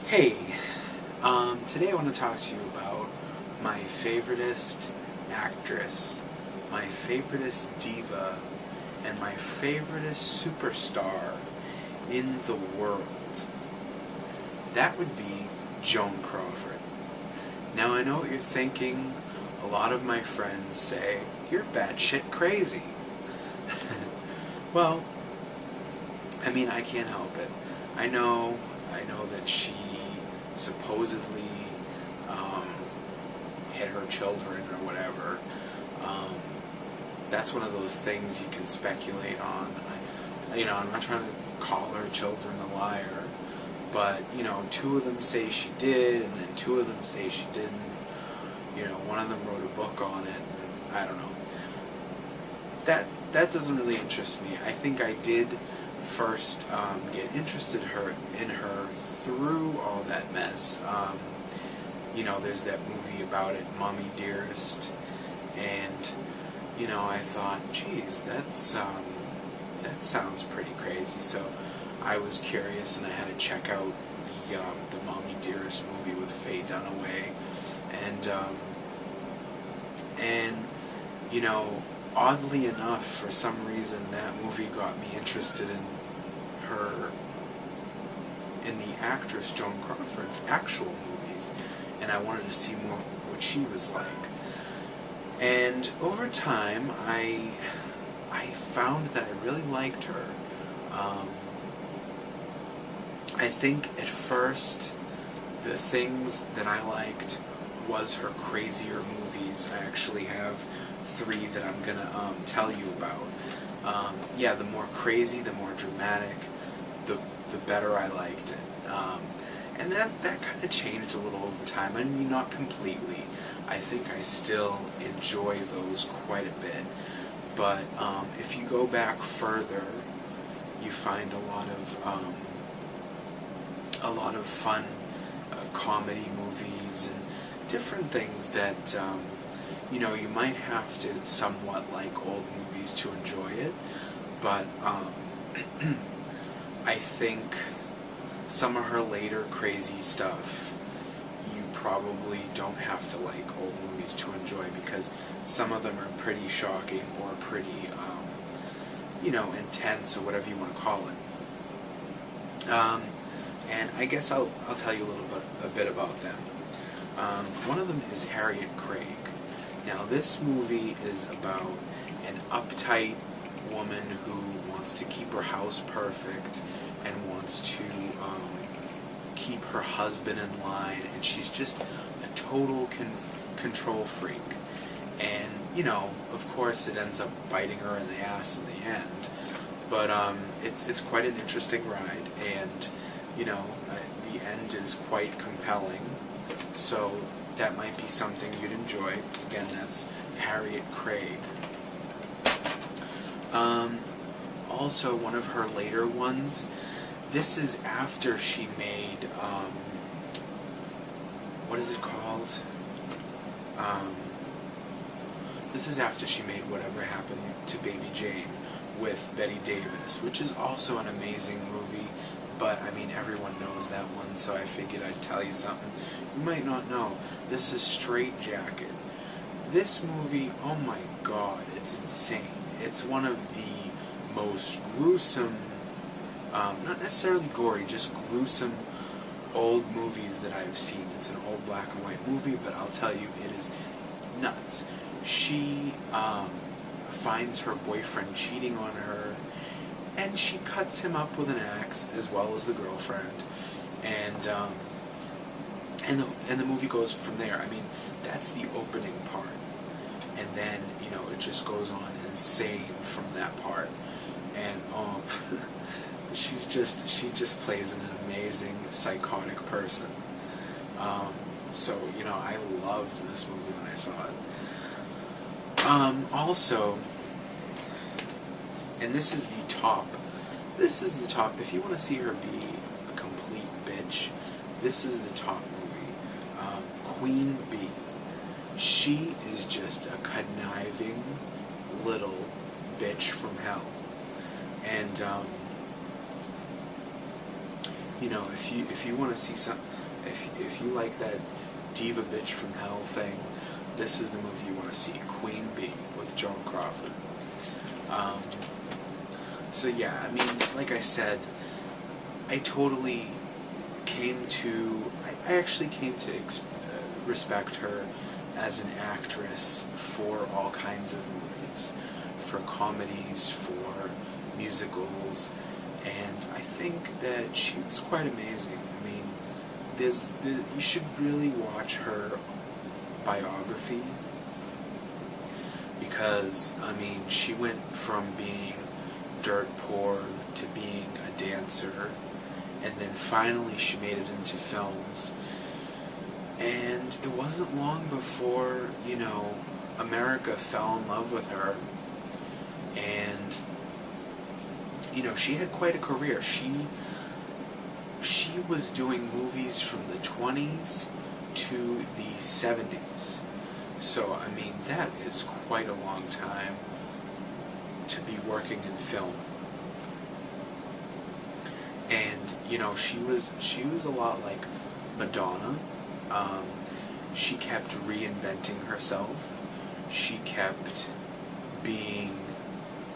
Hey, today I want to talk to you about my favoritist actress, my favoritist diva, and my favoritist superstar in the world. That would be Joan Crawford. Now I know what you're thinking. A lot of my friends say, you're batshit crazy. Well, I mean, I can't help it. I know that she supposedly hit her children or whatever. That's one of those things you can speculate on. I'm not trying to call her children a liar, but, two of them say she did, and then two of them say she didn't. One of them wrote a book on it, and I don't know. That doesn't really interest me. I think I did first get interested in her through all that mess. There's that movie about it, Mommy Dearest, and I thought, geez, that sounds pretty crazy. So I was curious, and I had to check out the Mommy Dearest movie with Faye Dunaway, and oddly enough, for some reason, that movie got me interested in the actress Joan Crawford's actual movies, and I wanted to see more what she was like. And over time, I found that I really liked her. I think at first, the things that I liked was her crazier movies. I actually have 3 that I'm gonna tell you about. The more crazy, the more dramatic, the better I liked it. And that kind of changed a little over time. I mean, not completely. I think I still enjoy those quite a bit. But if you go back further, you find a lot of fun comedy movies and different things that you might have to somewhat like old movies to enjoy it, but I think some of her later crazy stuff you probably don't have to like old movies to enjoy, because some of them are pretty shocking or pretty intense, or whatever you want to call it. And I guess I'll tell you a bit about them. One of them is Harriet Craig. Now, this movie is about an uptight woman who wants to keep her house perfect and wants to keep her husband in line, and she's just a total control freak. And, of course it ends up biting her in the ass in the end. But it's quite an interesting ride, and, the end is quite compelling. So that might be something you'd enjoy. Again, that's Harriet Craig. Also, one of her later ones, this is after she made, what is it called? This is after she made Whatever Happened to Baby Jane with Bette Davis, which is also an amazing movie. But, I mean, everyone knows that one, so I figured I'd tell you something you might not know. This is Straight Jacket. This movie, oh my god, it's insane. It's one of the most gruesome, not necessarily gory, just gruesome old movies that I've seen. It's an old black and white movie, but I'll tell you, it is nuts. She finds her boyfriend cheating on her, and she cuts him up with an axe, as well as the girlfriend, and the movie goes from there. I mean, that's the opening part, and then it just goes on insane from that part, and she just plays an amazing psychotic person. So I loved this movie when I saw it. Also, and this is the top. If you want to see her be a complete bitch, this is the top movie. Queen Bee. She is just a conniving little bitch from hell. And you know, if you want to see some, if you like that Diva bitch from hell thing, this is the movie you want to see, Queen Bee with Joan Crawford. So yeah, I mean, like I said, I totally came to, I actually came to respect her as an actress for all kinds of movies, for comedies, for musicals, and I think that she was quite amazing. I mean, you should really watch her biography, because, I mean, she went from being dirt poor to being a dancer, and then finally she made it into films. And it wasn't long before, you know, America fell in love with her, and, you know, she had quite a career. She was doing movies from the 20s to the 70s. So, I mean, that is quite a long time to be working in film. And, you know, she was a lot like Madonna. She kept reinventing herself. She kept being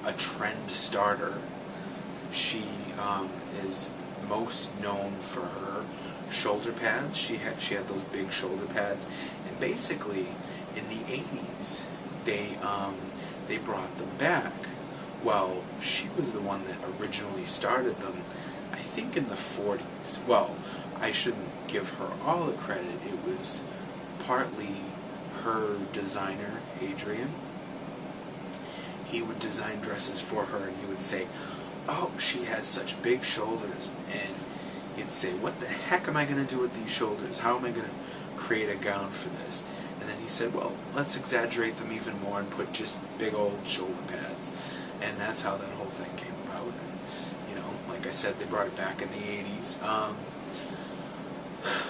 a trend starter. She is most known for her shoulder pads. She had those big shoulder pads, and basically in the 80s they brought them back. Well, she was the one that originally started them, I think in the 40s. Well, I shouldn't give her all the credit. It was partly her designer, Adrian. He would design dresses for her, and he would say, "Oh, she has such big shoulders," and he'd say, "What the heck am I going to do with these shoulders? How am I going to create a gown for this?" And then he said, "Well, let's exaggerate them even more and put just big old shoulder pads." And that's how that whole thing came about. And, you know, like I said, they brought it back in the 80s.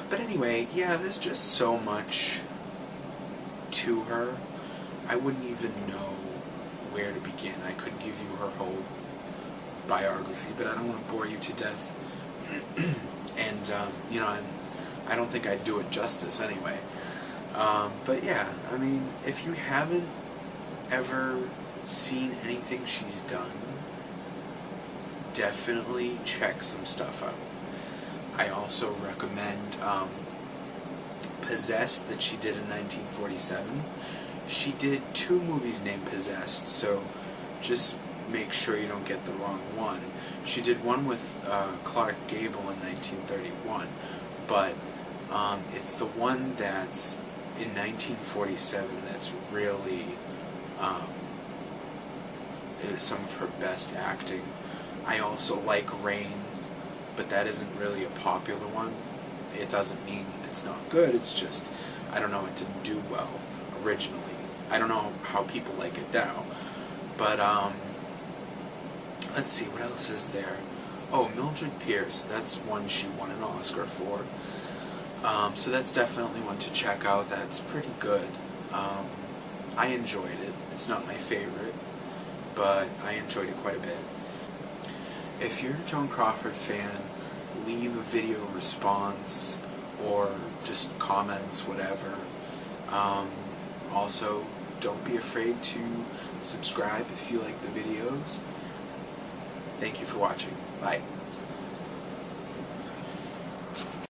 But anyway, yeah, there's just so much to her. I wouldn't even know where to begin. I could give you her whole biography, but I don't want to bore you to death. And, you know, I don't think I'd do it justice anyway. But yeah, I mean, if you haven't ever seen anything she's done, definitely check some stuff out. I also recommend Possessed, that she did in 1947. She did 2 movies named Possessed, so just make sure you don't get the wrong one. She did one with Clark Gable in 1931, but it's the one that's in 1947 that's really is some of her best acting. I also like Rain, but that isn't really a popular one. It doesn't mean it's not good, it's just, I don't know, it didn't do well originally. I don't know how people like it now. But, let's see, what else is there? Oh, Mildred Pierce, that's one she won an Oscar for. So that's definitely one to check out. That's pretty good. I enjoyed it. It's not my favorite, but I enjoyed it quite a bit. If you're a Joan Crawford fan, leave a video response or just comments, whatever. Also, don't be afraid to subscribe if you like the videos. Thank you for watching. Bye.